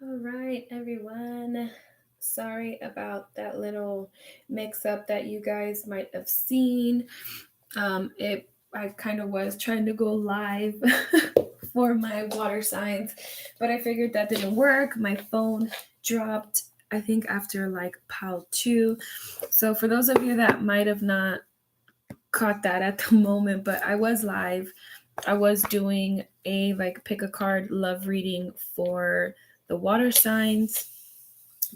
All right, everyone. Sorry about that little mix up that you guys might have seen. It I kind of was trying to go live for my water signs, but I figured that didn't work. My phone dropped, I think, after like pile two. So for those of you that might have not caught that at the moment, but I was live. I was doing a like pick a card love reading for the water signs,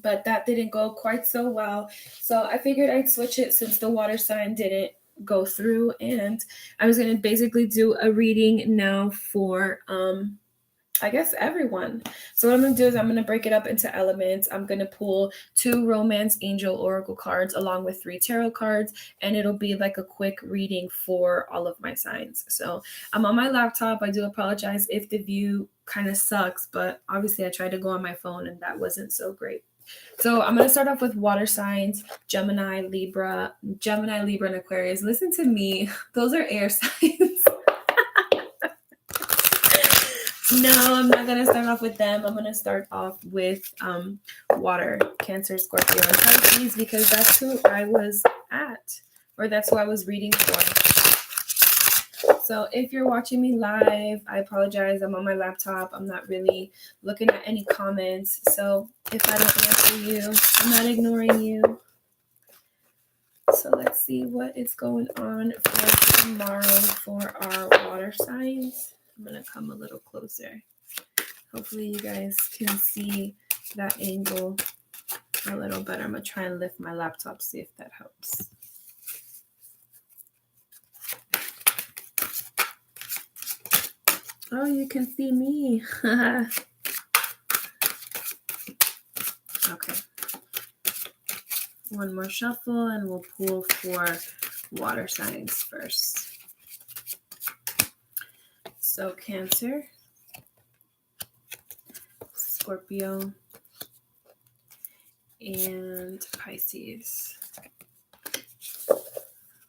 but that didn't go quite so well. So I figured I'd switch it since the water sign didn't go through, and I was going to basically do a reading now for I guess everyone. So what I'm going to do is I'm going to break it up into elements. I'm going to pull two romance angel oracle cards along with three tarot cards, and it'll be like a quick reading for all of my signs. So I'm on my laptop. I do apologize if the view kind of sucks, but obviously I tried to go on my phone and that wasn't so great. So I'm going to start off with water signs, Gemini, Libra, and Aquarius. Listen to me. Those are air signs. No, I'm not going to start off with them. I'm going to start off with water, Cancer, Scorpio, and Pisces, because that's who I was at, or that's who I was reading for. So if you're watching me live, I apologize. I'm on my laptop. I'm not really looking at any comments. So if I don't answer you, I'm not ignoring you. So let's see what is going on for tomorrow for our water signs. I'm going to come a little closer. Hopefully you guys can see that angle a little better. I'm going to try and lift my laptop, see if that helps. Oh, you can see me. Okay. One more shuffle and we'll pull for water signs first. So Cancer, Scorpio, and Pisces.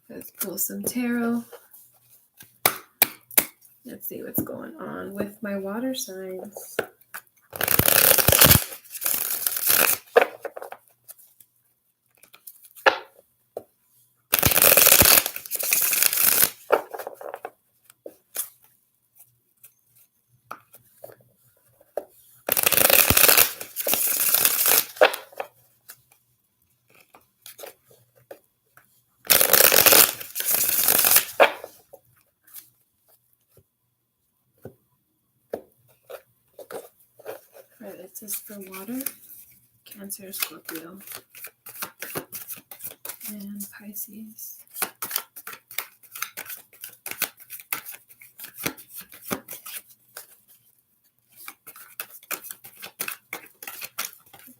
Let's pull some tarot. Let's see what's going on with my water signs. This is for water, Cancer, Scorpio, and Pisces.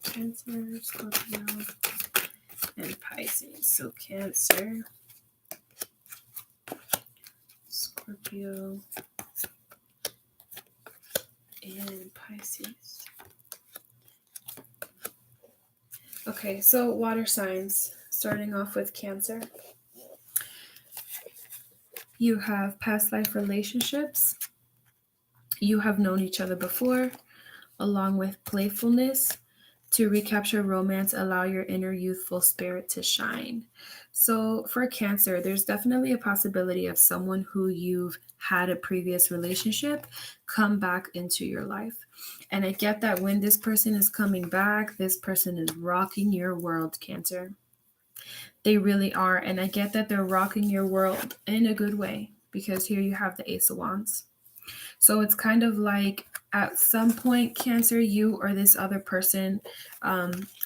Cancer, Scorpio, and Pisces. So Cancer, Scorpio, and Pisces. Okay, so water signs, starting off with Cancer. You have past life relationships. You have known each other before, along with playfulness. To recapture romance, allow your inner youthful spirit to shine. So, for Cancer, there's definitely a possibility of someone who you've had a previous relationship come back into your life. And I get that when this person is coming back, this person is rocking your world, Cancer. They really are. And I get that they're rocking your world in a good way because here you have the Ace of Wands. So it's kind of like at some point, Cancer, you or this other person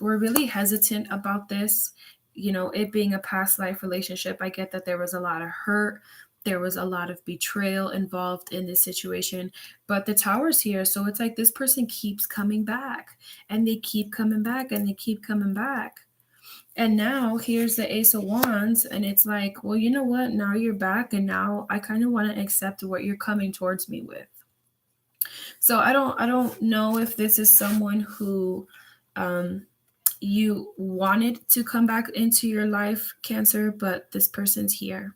were really hesitant about this. You know, it being a past life relationship, I get that there was a lot of hurt. There was a lot of betrayal involved in this situation, but the tower's here. So it's like this person keeps coming back and they keep coming back and they keep coming back. And now here's the Ace of Wands, and it's like, well, you know what? Now you're back, and now I kind of want to accept what you're coming towards me with. So I don't know if this is someone who you wanted to come back into your life, Cancer, but this person's here.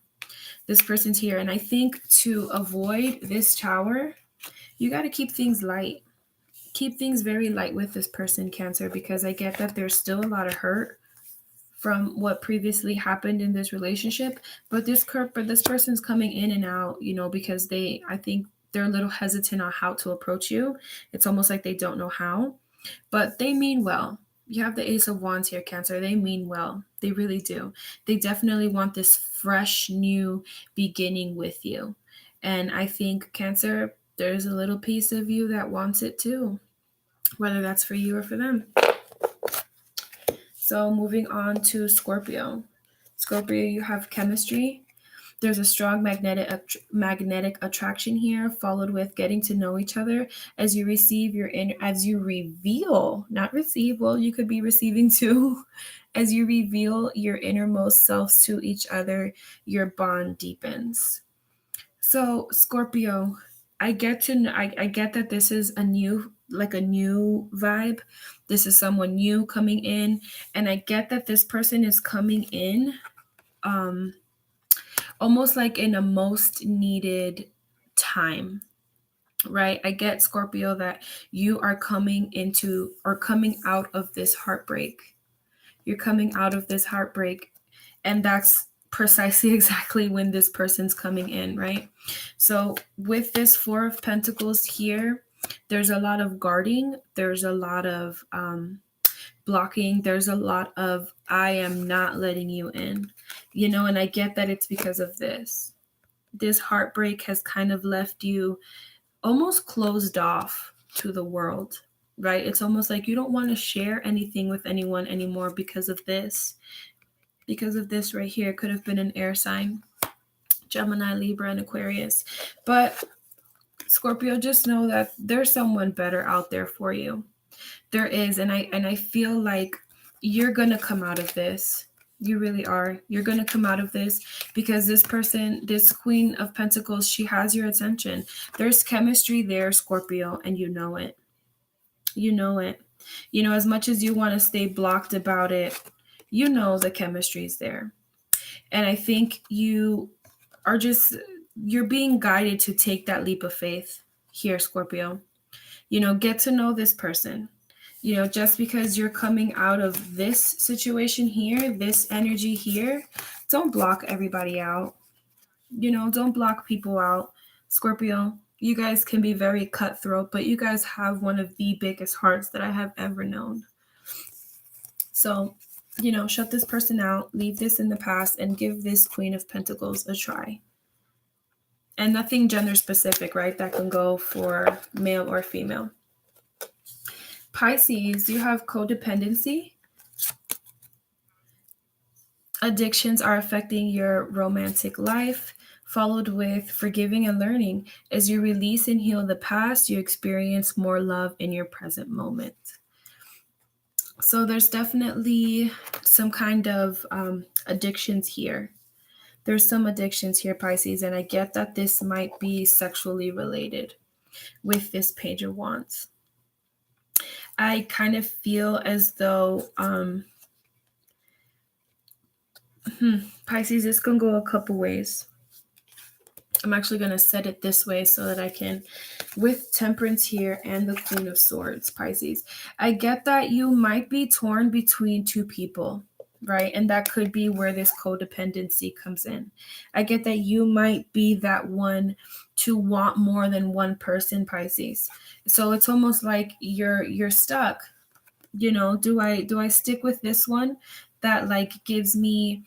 This person's here, and I think to avoid this tower, you got to keep things light. keep things very light with this person, Cancer, because I get that there's still a lot of hurt from what previously happened in this relationship. But this person's coming in and out, because I think they're a little hesitant on how to approach you. It's almost like they don't know how, but they mean well. You have the Ace of Wands here, Cancer. They mean well. They really do. They definitely want this fresh new beginning with you. And I think, Cancer, there's a little piece of you that wants it too, whether that's for you or for them. So moving on to Scorpio. Scorpio, you have chemistry. There's a strong magnetic attraction here, followed with getting to know each other as you reveal, not receive. Well, you could be receiving too. As you reveal your innermost selves to each other, your bond deepens. So Scorpio, I get that this is a new vibe. This is someone new coming in, and I get that this person is coming in almost like in a most needed time, right? I get, Scorpio, that you are coming out of this heartbreak. You're coming out of this heartbreak, and that's precisely exactly when this person's coming in, right? So with this Four of Pentacles here, there's a lot of guarding, there's a lot of blocking, there's a lot of I am not letting you in, and I get that it's because of this heartbreak has kind of left you almost closed off to the world, right? It's almost like you don't want to share anything with anyone anymore because of this right here. Could have been an air sign, Gemini, Libra, and Aquarius. But Scorpio, just know that there's someone better out there for you. There is, and I feel like you're gonna come out of this. You really are. You're gonna come out of this because this person, this Queen of Pentacles, she has your attention. There's chemistry there, Scorpio, and you know it. You know it. As much as you want to stay blocked about it, the chemistry's there. And I think you're being guided to take that leap of faith here, Scorpio. Get to know this person. Just because you're coming out of this situation here, this energy here, don't block everybody out. Don't block people out. Scorpio, you guys can be very cutthroat, but you guys have one of the biggest hearts that I have ever known. So, shut this person out, leave this in the past, and give this Queen of Pentacles a try. And nothing gender specific, right? That can go for male or female. Pisces, you have codependency. Addictions are affecting your romantic life, followed with forgiving and learning. As you release and heal the past, you experience more love in your present moment. So there's definitely some kind of addictions here. There's some addictions here, Pisces, and I get that this might be sexually related with this Page of Wands. I kind of feel as though Pisces, this can go a couple ways. I'm actually going to set it this way so that I can, with Temperance here and the Queen of Swords, Pisces, I get that you might be torn between two people, right? And that could be where this codependency comes in. I get that you might be that one to want more than one person, Pisces. So it's almost like you're stuck. Do I stick with this one that like gives me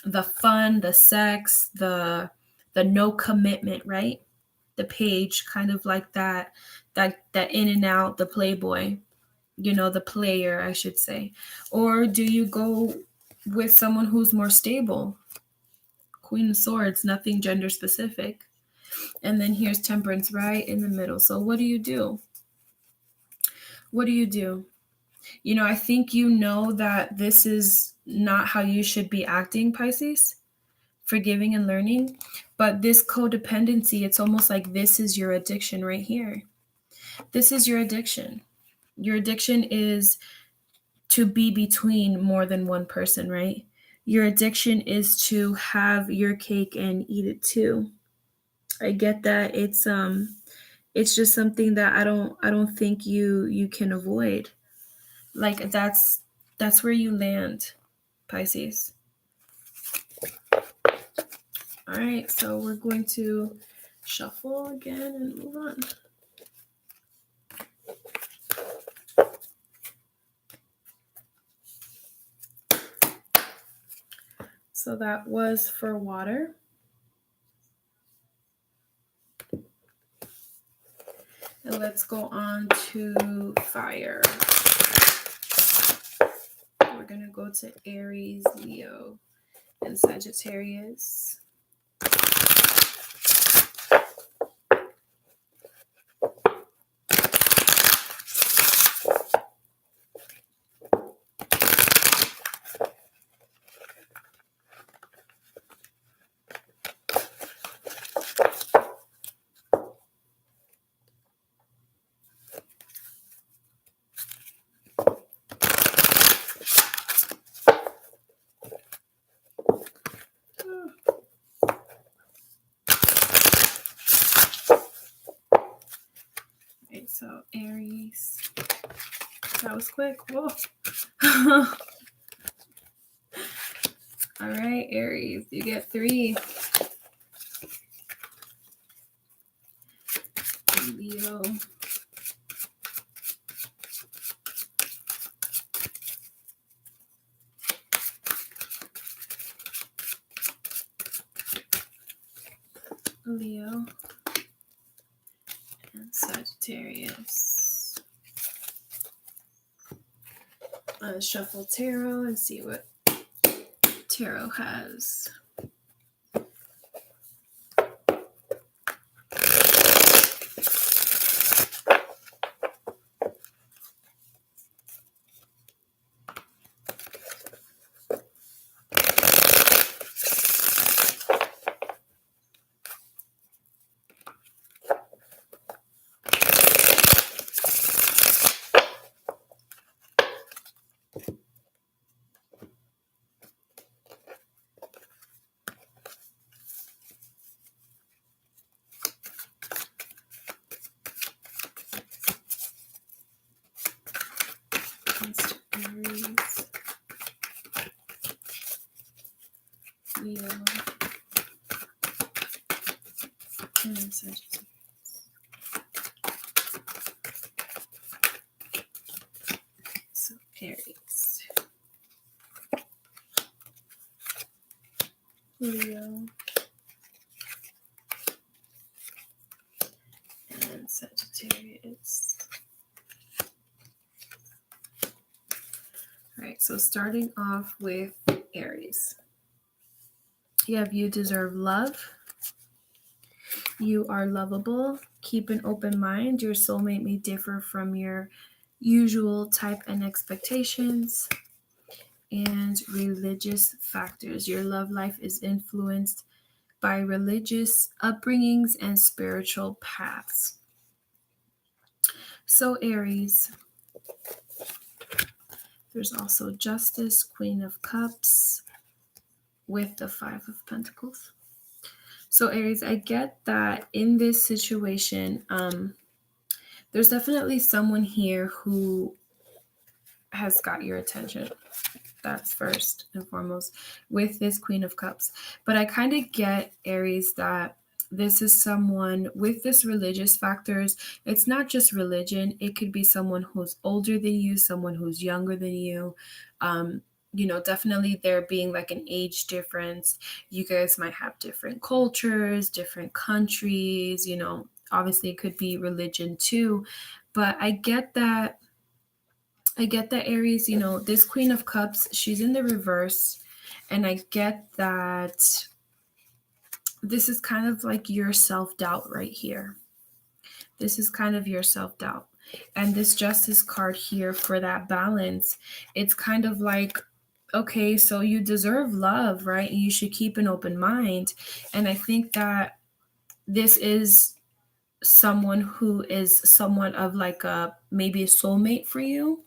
the fun, the sex, the no commitment, right? The Page, kind of like that in and out, the playboy, the player, I should say. Or do you go with someone who's more stable? Queen of Swords, nothing gender specific. And then here's Temperance right in the middle. So what do you do? What do you do? I think that this is not how you should be acting, Pisces. Forgiving and learning. But this codependency, it's almost like this is your addiction right here. This is your addiction. Your addiction is to be between more than one person, right? Your addiction is to have your cake and eat it too. I get that It's just something that I don't think you can avoid. Like that's where you land, Pisces. All right, so we're going to shuffle again and move on. So that was for water. And let's go on to fire. We're going to go to Aries, Leo, and Sagittarius. Okay, so Aries. That was quick. Whoa. All right, Aries, you get 3. Leo. Leo. And Sagittarius. Shuffle tarot and see what tarot has. Aries, Leo, and Sagittarius. So Aries, Leo, and Sagittarius. All right, so starting off with Aries. You deserve love. You are lovable. Keep an open mind. Your soulmate may differ from your usual type and expectations. And religious factors. Your love life is influenced by religious upbringings and spiritual paths. So Aries, there's also Justice, Queen of Cups, with the 5 of Pentacles. So Aries, I get that in this situation, there's definitely someone here who has got your attention. That's first and foremost with this Queen of Cups. But I kind of get, Aries, that this is someone with this religious factors. It's not just religion. It could be someone who's older than you, someone who's younger than you. Definitely there being like an age difference. You guys might have different cultures, different countries, obviously it could be religion too. But I get that Aries, this Queen of Cups, she's in the reverse. And I get that this is kind of like your self-doubt right here. This is kind of your self-doubt. And this Justice card here for that balance, it's kind of like, okay, so you deserve love, right? You should keep an open mind. And I think that this is someone who is somewhat of like maybe a soulmate for you.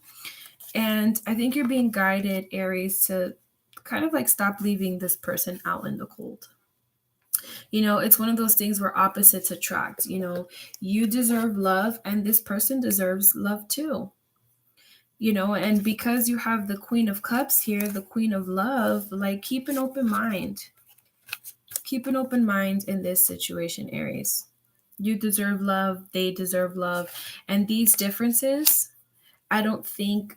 And I think you're being guided, Aries, to kind of like stop leaving this person out in the cold. It's one of those things where opposites attract. You deserve love, and this person deserves love too. And because you have the Queen of Cups here, the Queen of Love, like, keep an open mind. Keep an open mind in this situation, Aries. You deserve love, they deserve love. And these differences, I don't think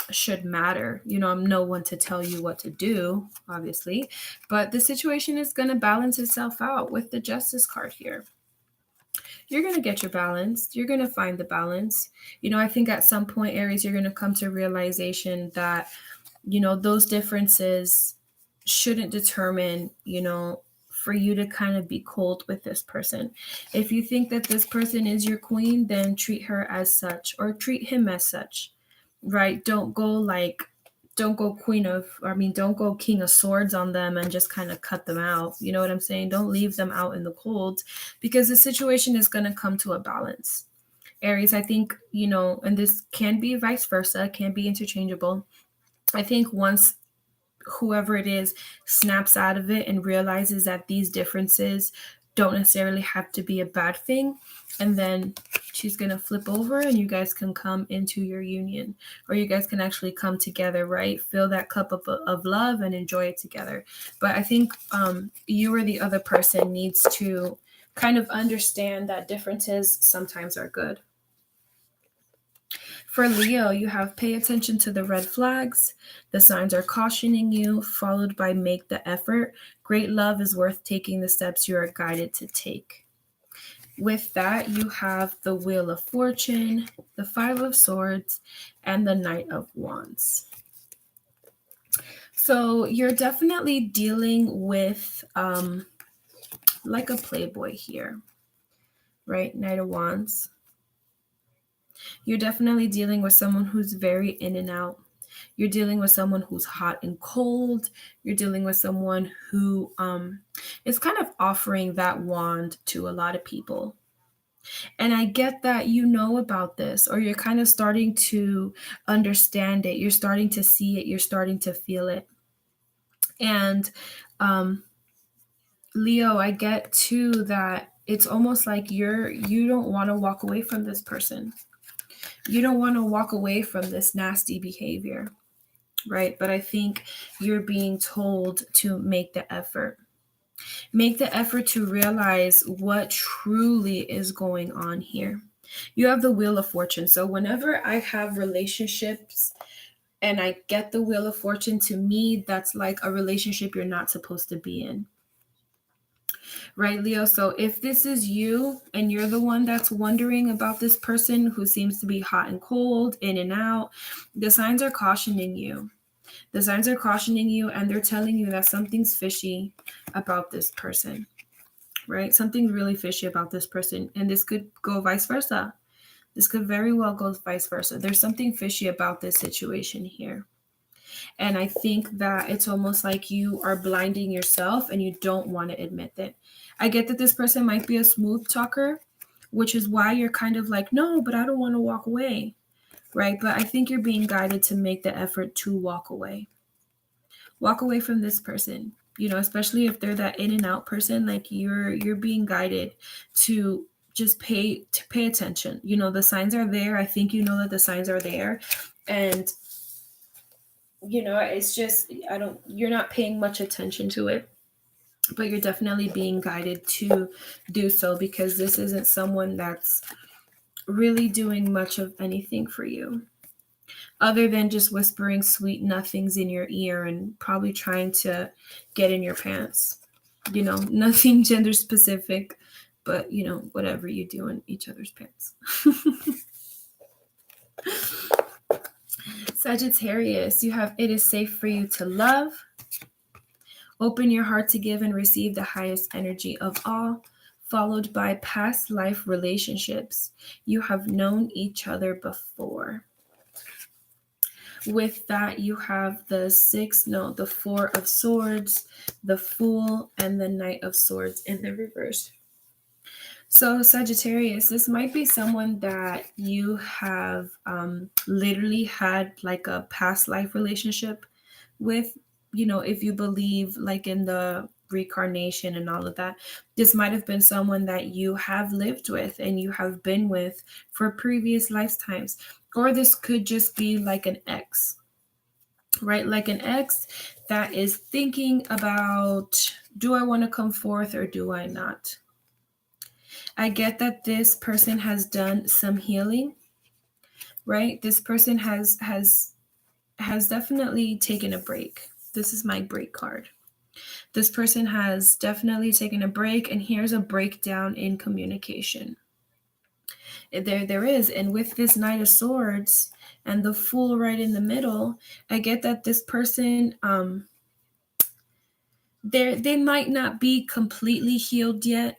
should matter. I'm no one to tell you what to do, obviously, but the situation is going to balance itself out with the Justice card here. You're going to get your balance. You're going to find the balance. I think at some point, Aries, you're going to come to realization that, those differences shouldn't determine, for you to kind of be cold with this person. If you think that this person is your queen, then treat her as such, or treat him as such, right? Don't go king of swords on them and just kind of cut them out. You know what I'm saying? Don't leave them out in the cold, because the situation is going to come to a balance. Aries, I think, and this can be vice versa, can be interchangeable. I think once whoever it is snaps out of it and realizes that these differences don't necessarily have to be a bad thing, and then she's going to flip over and you guys can come into your union, or you guys can actually come together, right? Fill that cup of love and enjoy it together. But I think you or the other person needs to kind of understand that differences sometimes are good. For Leo, you have pay attention to the red flags. The signs are cautioning you, followed by make the effort. Great love is worth taking the steps you are guided to take. With that, you have the Wheel of Fortune, the Five of Swords, and the Knight of Wands. So you're definitely dealing with like a playboy here, right? Knight of Wands. You're definitely dealing with someone who's very in and out. You're dealing with someone who's hot and cold. You're dealing with someone who is kind of offering that wand to a lot of people. And I get that you know about this, or you're kind of starting to understand it. You're starting to see it. You're starting to feel it. And Leo, I get too that it's almost like you don't want to walk away from this person. You don't want to walk away from this nasty behavior, right? But I think you're being told to make the effort. Make the effort to realize what truly is going on here. You have the Wheel of Fortune. So whenever I have relationships and I get the Wheel of Fortune, to me, that's like a relationship you're not supposed to be in. Right, Leo? So if this is you and you're the one that's wondering about this person who seems to be hot and cold, in and out, the signs are cautioning you. The signs are cautioning you, and they're telling you that something's fishy about this person, right? Something's really fishy about this person. And this could go vice versa. This could very well go vice versa. There's something fishy about this situation here. And I think that it's almost like you are blinding yourself and you don't want to admit it. I get that this person might be a smooth talker, which is why you're kind of like, no, but I don't want to walk away, right? But I think you're being guided to make the effort to walk away. Walk away from this person, especially if they're that in and out person. Like you're being guided to just pay attention. The signs are there. I think you know that the signs are there. And it's just you're not paying much attention to it, but you're definitely being guided to do so, because this isn't someone that's really doing much of anything for you other than just whispering sweet nothings in your ear and probably trying to get in your pants. Nothing gender specific, but whatever you do in each other's pants. Sagittarius, you have it is safe for you to love. Open your heart to give and receive the highest energy of all, followed by past life relationships. You have known each other before. With that, you have the Four of Swords, the Fool, and the Knight of Swords in the reverse. So Sagittarius, this might be someone that you have literally had like a past life relationship with, if you believe like in the reincarnation and all of that. This might have been someone that you have lived with and you have been with for previous lifetimes. Or this could just be like an ex, right? Like an ex that is thinking about, do I want to come forth or do I not? I get that this person has done some healing, right? This person has definitely taken a break. This is my break card. This person has definitely taken a break, and here's a breakdown in communication. There is, and with this Knight of Swords and the Fool right in the middle, I get that this person, they might not be completely healed yet.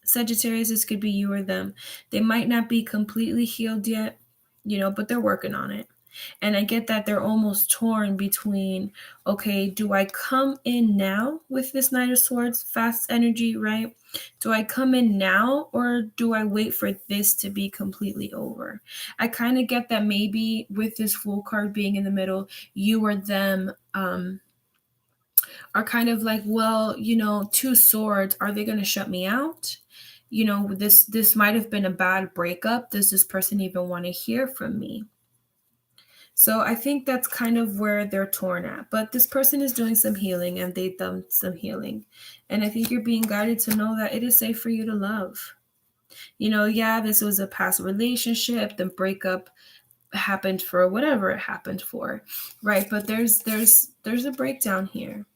Sagittarius, this could be you or them. They might not be completely healed yet, but they're working on it. And I get that they're almost torn between, okay, do I come in now with this Knight of Swords, fast energy, right? Do I come in now or do I wait for this to be completely over? I kind of get that maybe with this Fool card being in the middle, you or them are kind of like, well, two swords, are they going to shut me out? This might have been a bad breakup. Does this person even want to hear from me? So I think that's kind of where they're torn at. But this person is doing some healing and they've done some healing. And I think you're being guided to know that it is safe for you to love. Yeah, this was a past relationship. The breakup happened for whatever it happened for, right? But there's a breakdown here.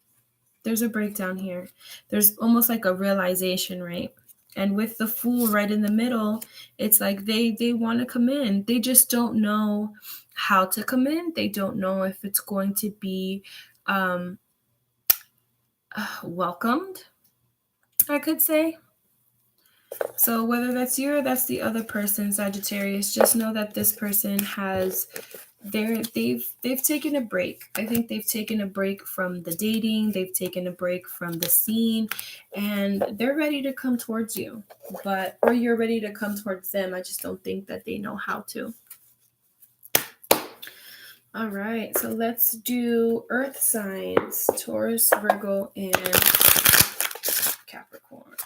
There's a breakdown here. There's almost like a realization, right? And with the Fool right in the middle, it's like they want to come in. They just don't know how to come in. They don't know if it's going to be welcomed, I could say. So whether that's you or that's the other person, Sagittarius, just know that this person has they've taken a break. I think they've taken a break from the dating, they've taken a break from the scene, and they're ready to come towards you. Or you're ready to come towards them. I just don't think that they know how to. All right, so let's do earth signs, Taurus, Virgo, and Capricorn.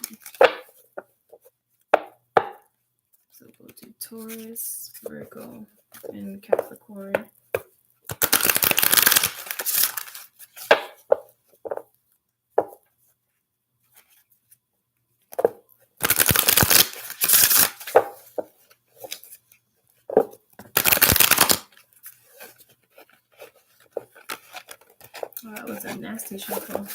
So we'll do Taurus, Virgo, and Capricorn. Oh, that was a nasty shuffle.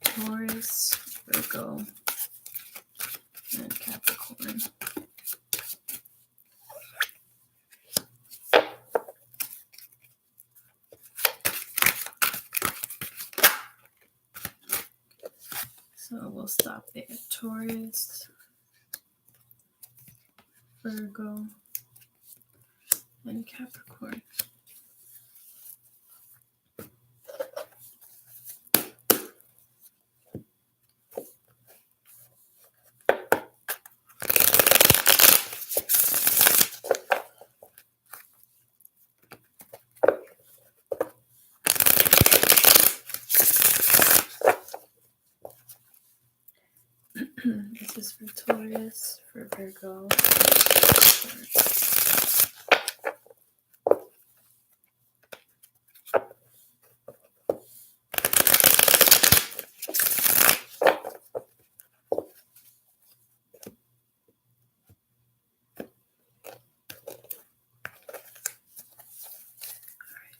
Taurus, Virgo, and Capricorn. So we'll stop there. Taurus, Virgo, and Capricorn. This is for Taurus, for Virgo,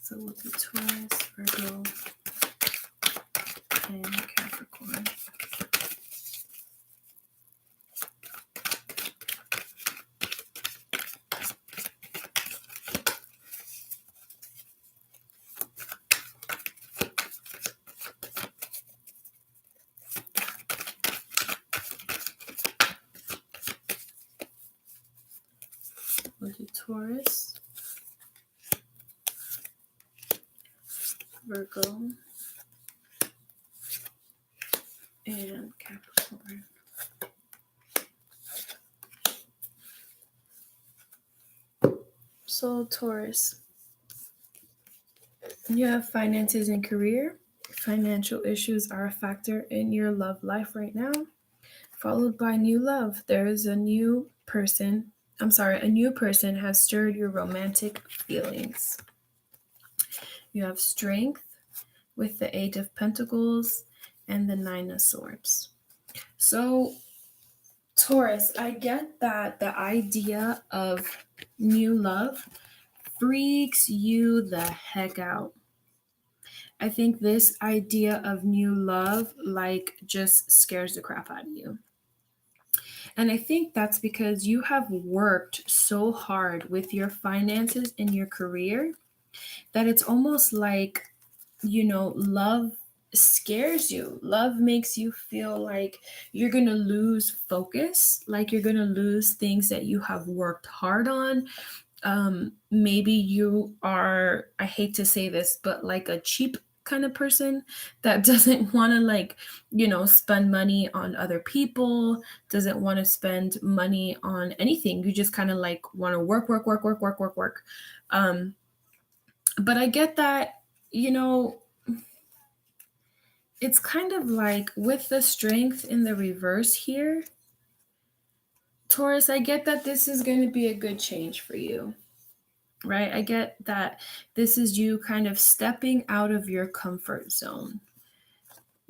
so we'll do Taurus, Virgo, and Capricorn. We'll do Taurus, Virgo, and Capricorn. So Taurus, you have finances and career. Financial issues are a factor in your love life right now, followed by new love. There is a new person. A new person has stirred your romantic feelings. You have strength with the Eight of Pentacles and the Nine of Swords. So, Taurus, I get that the idea of new love freaks you the heck out. I think this idea of new love just scares the crap out of you. And I think that's because you have worked so hard with your finances and your career that it's almost like, love scares you. Love makes you feel like you're going to lose focus, like you're going to lose things that you have worked hard on. Maybe you are, I hate to say this, but like a cheap kind of person that doesn't want to spend money on other people, doesn't want to spend money on anything. You just kind of like want to work. But I get that, it's kind of like with the strength in the reverse here, Taurus, I get that this is going to be a good change for you, right? I get that this is you kind of stepping out of your comfort zone.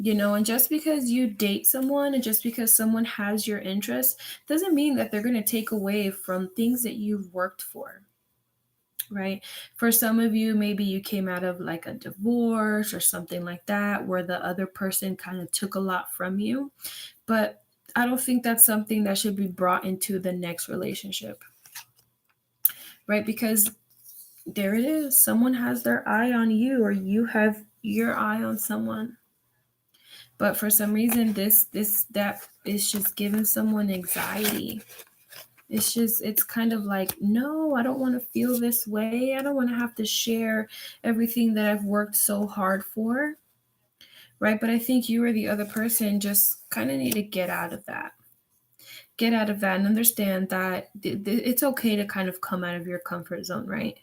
And just because you date someone and just because someone has your interest doesn't mean that they're going to take away from things that you've worked for, right? For some of you, maybe you came out of like a divorce or something like that where the other person kind of took a lot from you. But I don't think that's something that should be brought into the next relationship, right? Because there it is. Someone has their eye on you, or you have your eye on someone. But for some reason, that is just giving someone anxiety. It's kind of like, no, I don't want to feel this way. I don't want to have to share everything that I've worked so hard for. Right. But I think you or the other person just kind of need to get out of that. Get out of that and understand that it's okay to kind of come out of your comfort zone, right?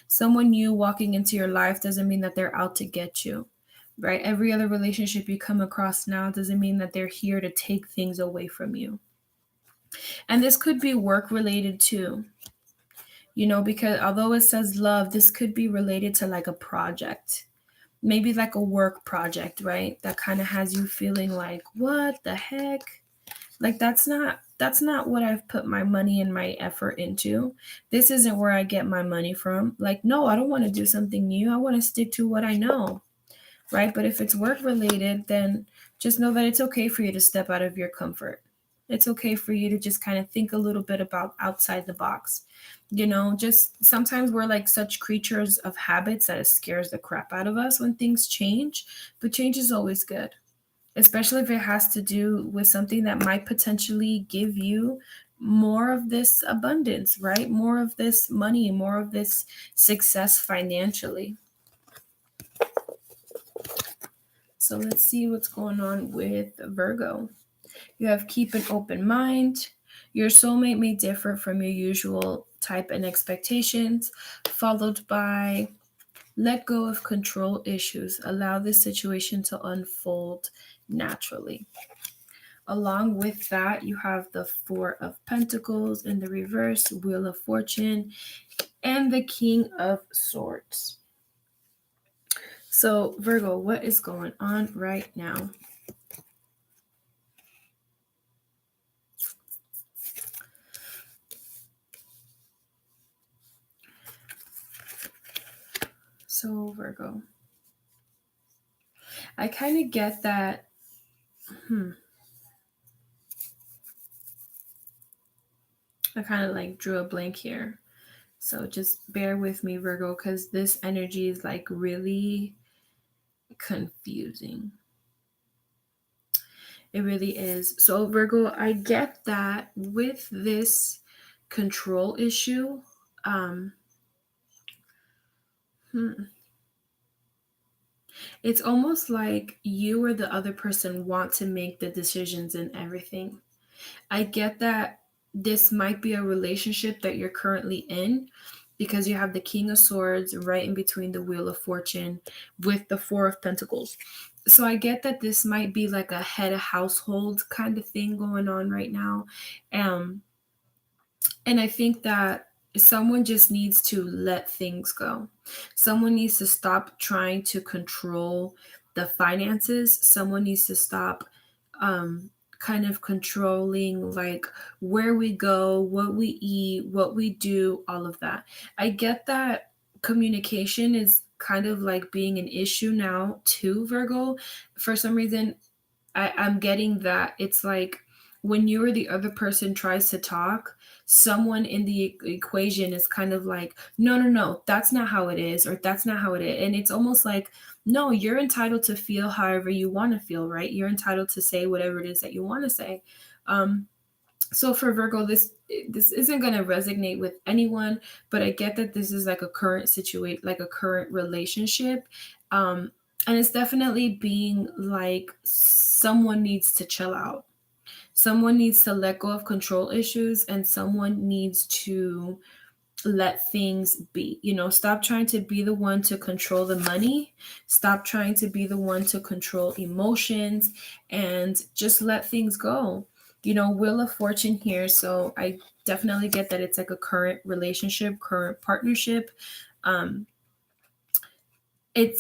Someone new walking into your life doesn't mean that they're out to get you, right? Every other relationship you come across now doesn't mean that they're here to take things away from you. And this could be work related too, because although it says love, this could be related to like a project, maybe like a work project, right? That kind of has you feeling like, what the heck? Like that's not what I've put my money and my effort into. This isn't where I get my money from. Like, no, I don't want to do something new. I want to stick to what I know. Right? But if it's work related, then just know that it's okay for you to step out of your comfort. It's okay for you to just kind of think a little bit about outside the box. Just sometimes we're like such creatures of habits that it scares the crap out of us when things change, but change is always good, especially if it has to do with something that might potentially give you more of this abundance, right? More of this money, more of this success financially. So let's see what's going on with Virgo. You have keep an open mind. Your soulmate may differ from your usual type and expectations, followed by let go of control issues. Allow this situation to unfold naturally. Along with that, you have the Four of Pentacles in the reverse, Wheel of Fortune, and the King of Swords. So, Virgo, what is going on right now? So, Virgo, I kind of get that. I kind of like drew a blank here. So just bear with me, Virgo, because this energy is like really confusing. It really is. So, Virgo, I get that with this control issue, um, hmm, It's almost like you or the other person want to make the decisions in everything. I get that this might be a relationship that you're currently in because you have the King of Swords right in between the Wheel of Fortune with the Four of Pentacles. So I get that this might be like a head of household kind of thing going on right now. Um, and I think that someone just needs to let things go. Someone needs to stop trying to control the finances. Someone needs to stop kind of controlling like where we go, what we eat, what we do, all of that. I get that communication is kind of like being an issue now too, Virgo. For some reason, I'm getting that it's like when you or the other person tries to talk, someone in the equation is kind of like, no, no, no, that's not how it is, or that's not how it is. And it's almost like, no, you're entitled to feel however you want to feel, right? You're entitled to say whatever it is that you want to say. Um, so for Virgo, this isn't going to resonate with anyone, but I get that this is like a current situation, like a current relationship. Um, and it's definitely being like someone needs to chill out. Someone needs to let go of control issues and someone needs to let things be. Stop trying to be the one to control the money. Stop trying to be the one to control emotions and just let things go. Wheel of Fortune here. So I definitely get that it's like a current relationship, current partnership. Um,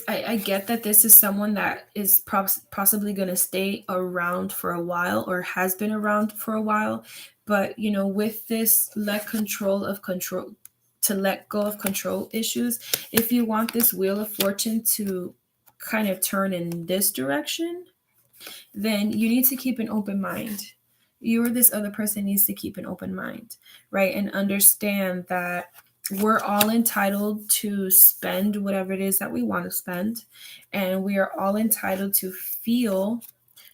I get that this is someone that is possibly going to stay around for a while or has been around for a while, but with this let go of control issues, if you want this Wheel of Fortune to kind of turn in this direction, then you need to keep an open mind. You or this other person needs to keep an open mind, right? And understand that we're all entitled to spend whatever it is that we want to spend. And we are all entitled to feel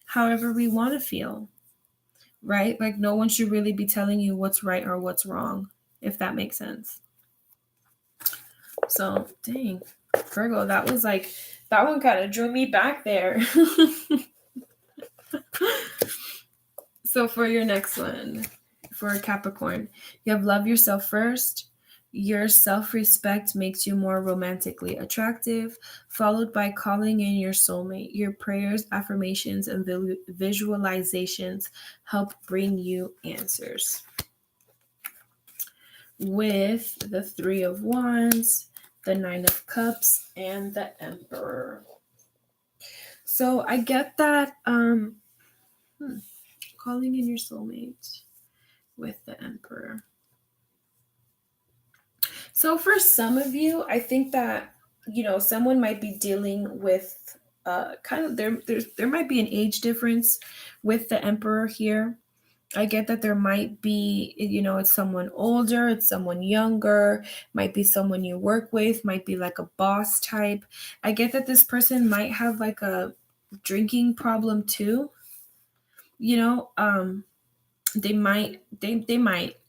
however we want to feel, right? Like no one should really be telling you what's right or what's wrong, if that makes sense. So, dang, Virgo, that one kind of drew me back there. So for your next one, for Capricorn, you have love yourself first. Your self-respect makes you more romantically attractive, followed by calling in your soulmate. Your prayers, affirmations, and visualizations help bring you answers. With the Three of Wands, the Nine of Cups, and the Emperor. So I get that calling in your soulmate with the Emperor. So for some of you, I think that someone might be dealing with kind of there might be an age difference with the Emperor here. I get that there might be, it's someone older, it's someone younger, might be someone you work with, might be like a boss type. I get that this person might have like a drinking problem too. They might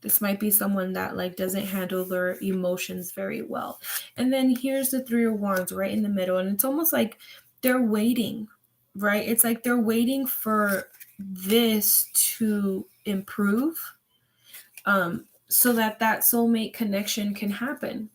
this might be someone that like doesn't handle their emotions very well. And then here's the Three of Wands right in the middle, and it's almost like they're waiting, right? It's like they're waiting for this to improve, so that soulmate connection can happen.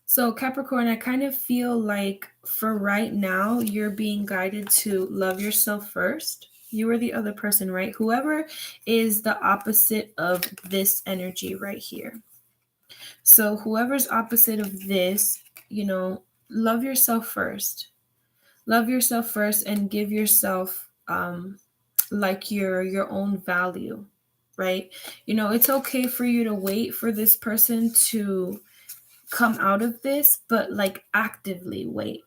So Capricorn, I kind of feel like for right now, you're being guided to love yourself first. You are the other person, right? Whoever is the opposite of this energy right here. So whoever's opposite of this, love yourself first. Love yourself first and give yourself like your own value, right? It's okay for you to wait for this person to come out of this, but like actively wait,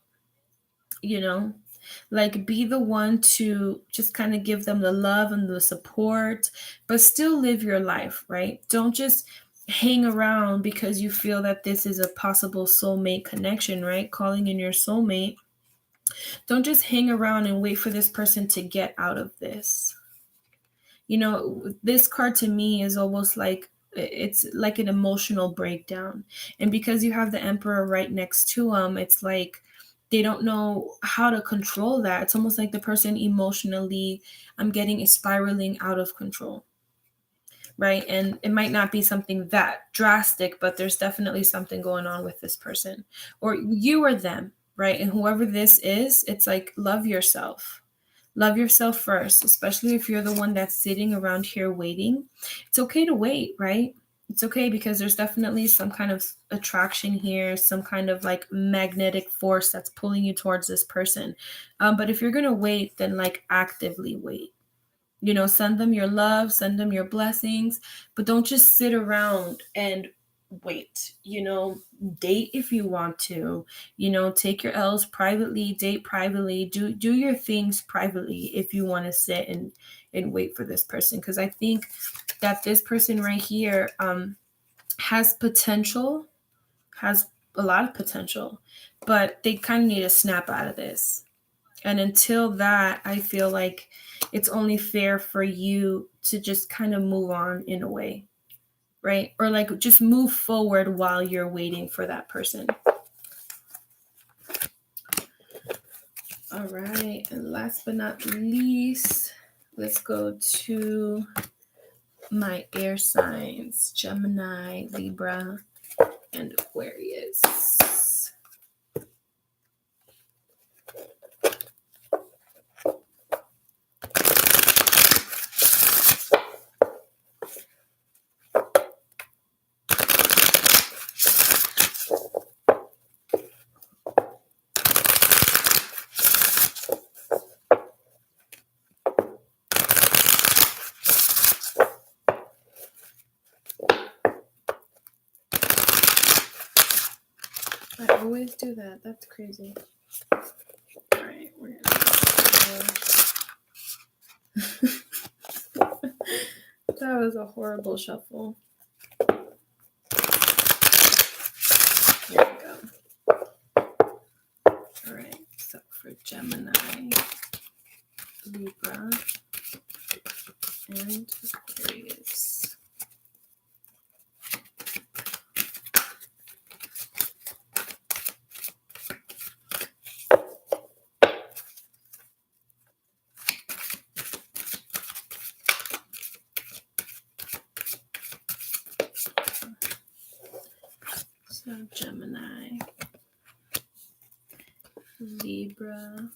like be the one to just kind of give them the love and the support, but still live your life, right? Don't just hang around because you feel that this is a possible soulmate connection, right? Calling in your soulmate. Don't just hang around and wait for this person to get out of this. This card to me is almost like it's like an emotional breakdown. And because you have the Emperor right next to him, it's like They don't know how to control that. It's almost like the person emotionally, I'm getting, is spiraling out of control. Right. And it might not be something that drastic, but there's definitely something going on with this person or you or them. Right. And whoever this is, it's like, love yourself. Love yourself first, especially if you're the one that's sitting around here waiting. It's okay to wait, right? It's okay because there's definitely some kind of attraction here, some kind of like magnetic force that's pulling you towards this person. But if you're going to wait, then like actively wait. Send them your love, send them your blessings, but don't just sit around and wait. Date if you want to. Take your L's privately, date privately, do your things privately if you want to sit and wait for this person, because I think that this person right here has potential, has a lot of potential, but they kind of need to snap out of this. And until that, I feel like it's only fair for you to just kind of move on in a way, right? Or like just move forward while you're waiting for that person. All right. And last but not least, let's go to my air signs: Gemini, Libra, and Aquarius. I always do that. That's crazy. All right, we're gonna that was a horrible shuffle. Here we go. All right, so for Gemini, Libra, and Aquarius. So Gemini, Libra,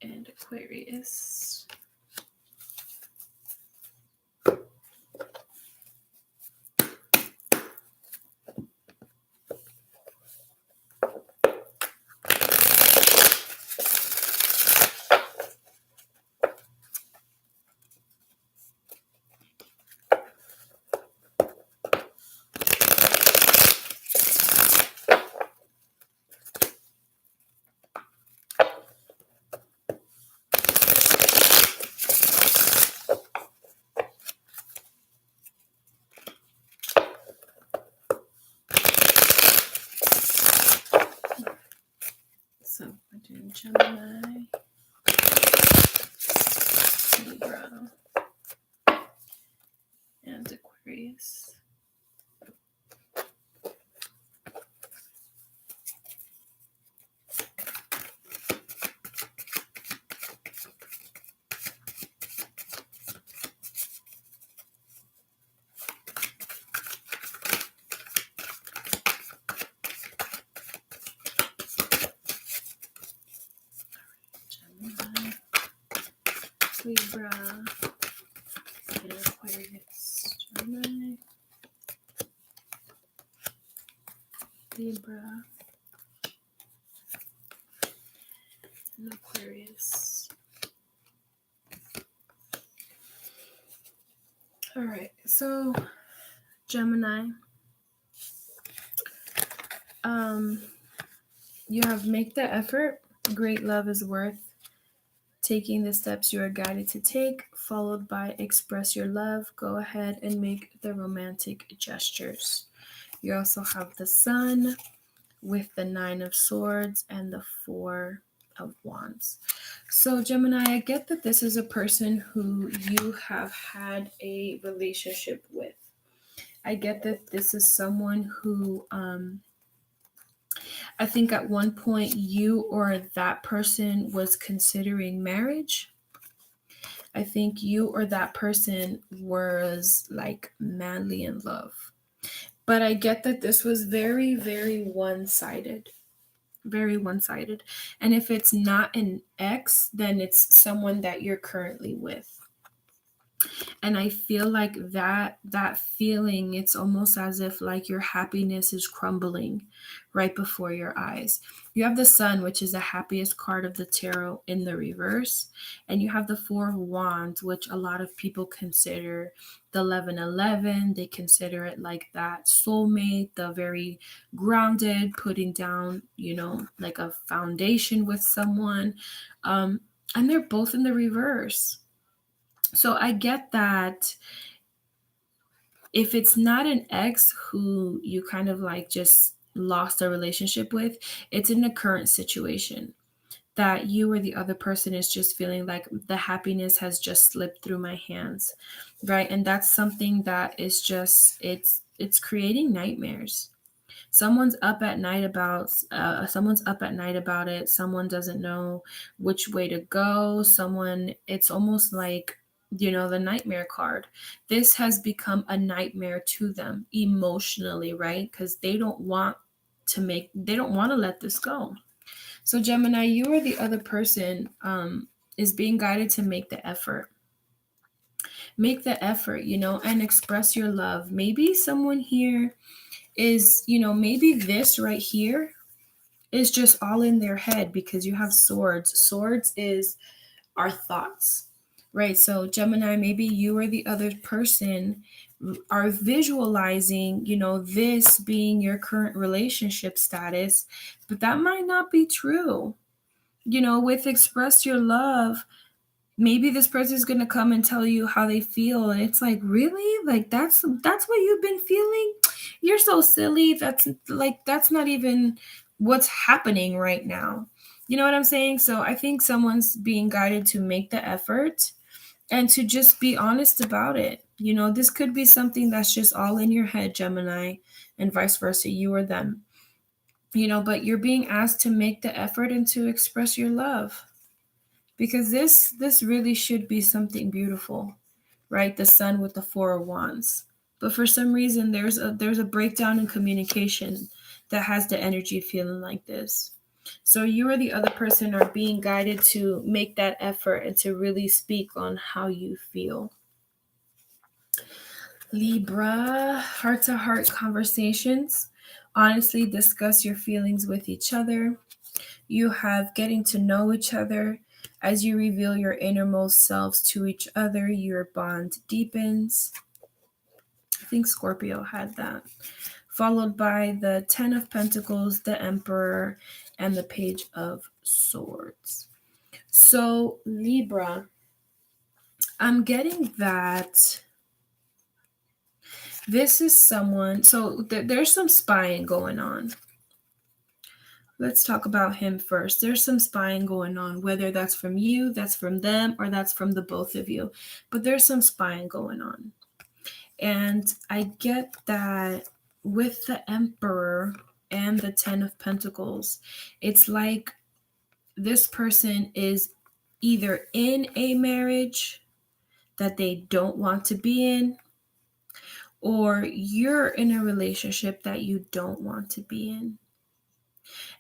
and Aquarius. So we're doing Gemini, Libra, and Aquarius. Gemini, Libra, and Aquarius. Gemini, Libra, and Aquarius. All right, so Gemini, you have make the effort. Great love is worth taking the steps you are guided to take, followed by express your love. Go ahead and make the romantic gestures. You also have the Sun with the 9 of Swords and the 4 of Wands. So Gemini, I get that this is a person who you have had a relationship with. I get that this is someone who I think at one point you or that person was considering marriage. I think you or that person was like madly in love. But I get that this was very, very one sided. Very one sided. And if it's not an ex, then it's someone that you're currently with. And I feel like that feeling, it's almost as if like your happiness is crumbling right before your eyes. You have the sun, which is the happiest card of the tarot, in the reverse, and you have the four of wands, which a lot of people consider the 1111. They consider it like that soulmate, the very grounded, putting down, like a foundation with someone. um and they're both in the reverse. So I get that if it's not an ex who you kind of like just lost a relationship with, it's in a current situation that you or the other person is just feeling like the happiness has just slipped through my hands, right? And that's something that is just it's creating nightmares. Someone's up at night about it. Someone doesn't know which way to go. Someone, it's almost like, the nightmare card. This has become a nightmare to them emotionally, right? Because they don't want to let this go. So Gemini, you or the other person is being guided to make the effort. Make the effort, and express your love. Maybe someone here is, maybe this right here is just all in their head because you have swords. Swords is our thoughts, right? So, Gemini, maybe you or the other person are visualizing, this being your current relationship status, but that might not be true. With express your love, maybe this person is going to come and tell you how they feel, and it's like, really, like that's what you've been feeling? You're so silly. That's not even what's happening right now. You know what I'm saying? So I think someone's being guided to make the effort and to just be honest about it. This could be something that's just all in your head, Gemini, and vice versa, you or them. But you're being asked to make the effort and to express your love, because this really should be something beautiful, right? The sun with the four of wands. But for some reason there's a breakdown in communication that has the energy feeling like this. So you or the other person are being guided to make that effort and to really speak on how you feel. Libra, heart to heart conversations. Honestly discuss your feelings with each other. You have getting to know each other. As you reveal your innermost selves to each other, your bond deepens. I think Scorpio had that. Followed by the Ten of Pentacles, the Emperor, and the Page of Swords. So, Libra, I'm getting that this is someone, so there's some spying going on. Let's talk about him first. There's some spying going on, whether that's from you, that's from them, or that's from the both of you. But there's some spying going on. And I get that with the Emperor and the Ten of Pentacles, it's like this person is either in a marriage that they don't want to be in, or you're in a relationship that you don't want to be in.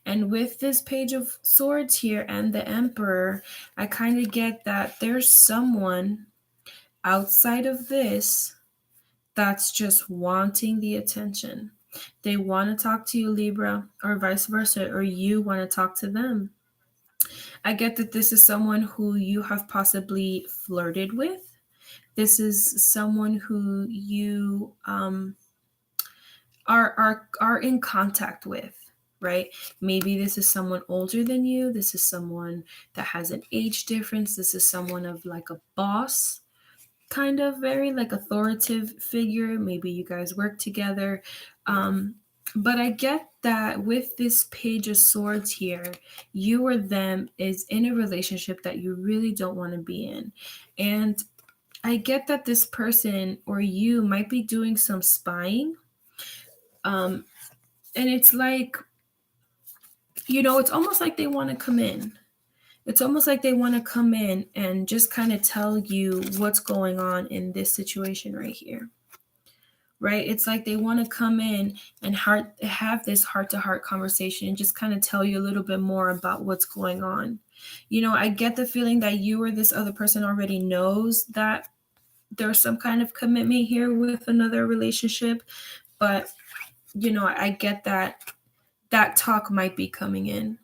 And with this Page of Swords here and the Emperor, I kind of get that there's someone outside of this that's just wanting the attention. They want to talk to you, Libra, or vice versa, or you want to talk to them. I get that this is someone who you have possibly flirted with. This is someone who you are in contact with, right? Maybe this is someone older than you. This is someone that has an age difference. This is someone of like a boss, kind of very like authoritative figure. Maybe you guys work together. But I get that with this Page of Swords here, you or them is in a relationship that you really don't want to be in. And I get that this person or you might be doing some spying. And it's like It's almost like they want to come in. It's almost like they want to come in and just kind of tell you what's going on in this situation right here. Right? It's like they want to come in and have this heart-to-heart conversation and just kind of tell you a little bit more about what's going on. I get the feeling that you or this other person already knows that there's some kind of commitment here with another relationship, but I get that talk might be coming in.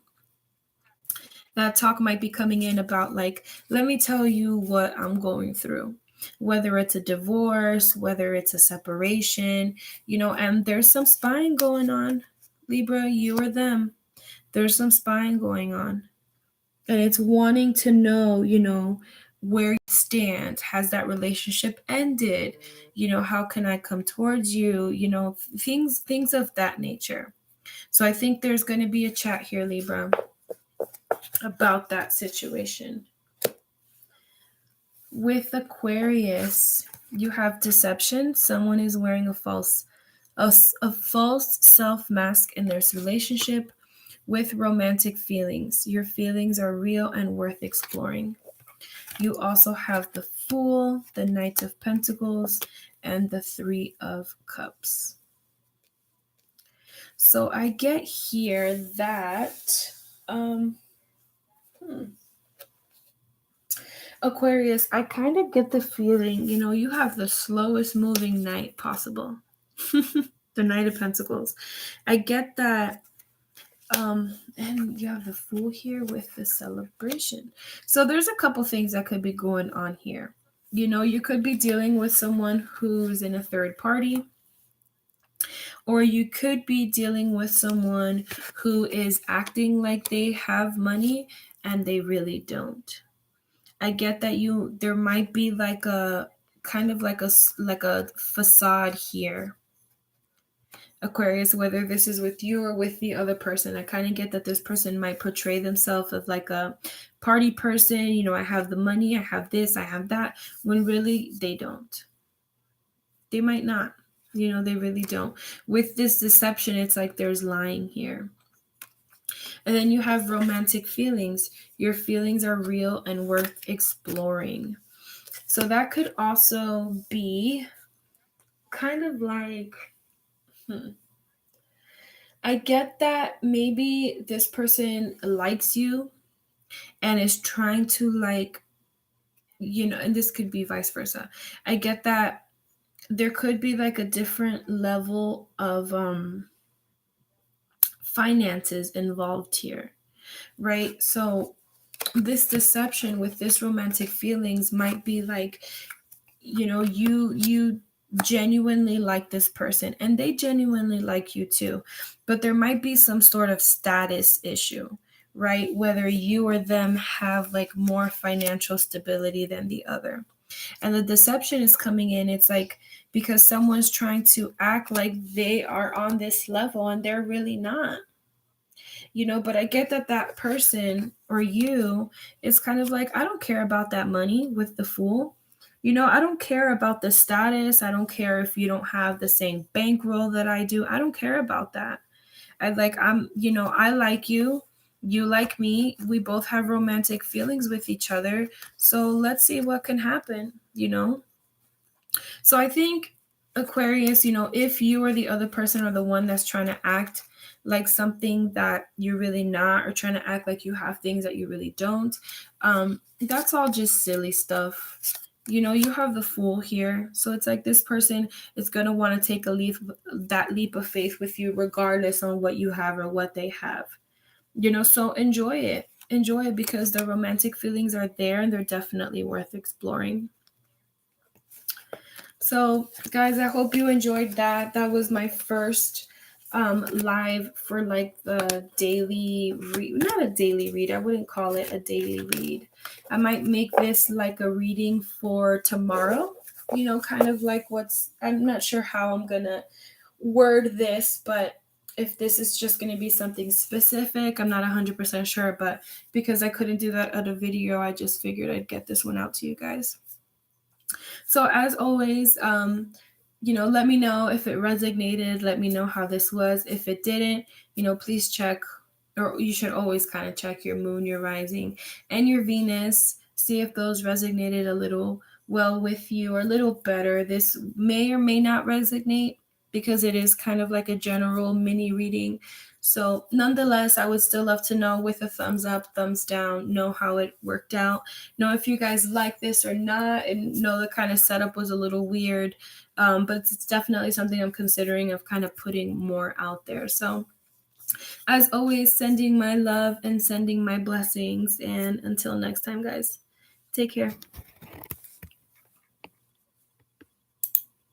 That talk might be coming in about, like, let me tell you what I'm going through, whether it's a divorce, whether it's a separation, and there's some spying going on. Libra, you or them, there's some spying going on. And it's wanting to know, where you stand. Has that relationship ended? How can I come towards you? Things of that nature. So I think there's going to be a chat here, Libra, about that situation. With Aquarius, you have deception. Someone is wearing a false self mask in this relationship. With romantic feelings, your feelings are real and worth exploring. You also have the Fool, the Knight of Pentacles, and the Three of Cups. So I get here that Aquarius, I kind of get the feeling, you have the slowest moving knight possible. The Knight of Pentacles. I get that. And you have the Fool here with the Celebration. So there's a couple things that could be going on here. You could be dealing with someone who's in a third party, or you could be dealing with someone who is acting like they have money and they really don't. I get that there might be like a kind of like a facade here, Aquarius, whether this is with you or with the other person. I kind of get that this person might portray themselves as like a party person. I have the money, I have this, I have that, when really they don't. They might not. They really don't. With this deception, it's like there's lying here. And then you have romantic feelings. Your feelings are real and worth exploring. So that could also be kind of like, I get that maybe this person likes you and is trying to, like, and this could be vice versa. I get that there could be like a different level of finances involved here, right? So this deception with this romantic feelings might be like, you genuinely like this person and they genuinely like you too, but there might be some sort of status issue, right? Whether you or them have like more financial stability than the other. And the deception is coming in. It's like because someone's trying to act like they are on this level and they're really not. But I get that person or you is kind of like, I don't care about that money with the Fool. I don't care about the status. I don't care if you don't have the same bankroll that I do. I don't care about that. I like you. You like me. We both have romantic feelings with each other. So let's see what can happen, So I think Aquarius, if you or the other person are the one that's trying to act like something that you're really not, or trying to act like you have things that you really don't, that's all just silly stuff. You have the Fool here. So it's like this person is going to want to take that leap of faith with you, regardless on what you have or what they have. So enjoy it. Enjoy it because the romantic feelings are there and they're definitely worth exploring. So, guys, I hope you enjoyed that. That was my first live for like the daily read. Not a daily read. I wouldn't call it a daily read. I might make this like a reading for tomorrow. Kind of like I'm not sure how I'm going to word this, but if this is just going to be something specific, I'm not 100% sure. But because I couldn't do that at a video, I just figured I'd get this one out to you guys. So as always, let me know if it resonated. Let me know how this was. If it didn't, please check or you should always kind of check your moon, your rising, and your Venus. See if those resonated a little well with you or a little better. This may or may not resonate because it is kind of like a general mini reading. So, nonetheless, I would still love to know with a thumbs up, thumbs down, know how it worked out, know if you guys like this or not, and know the kind of setup was a little weird. But it's definitely something I'm considering of kind of putting more out there. So, as always, sending my love and sending my blessings. And until next time, guys, take care.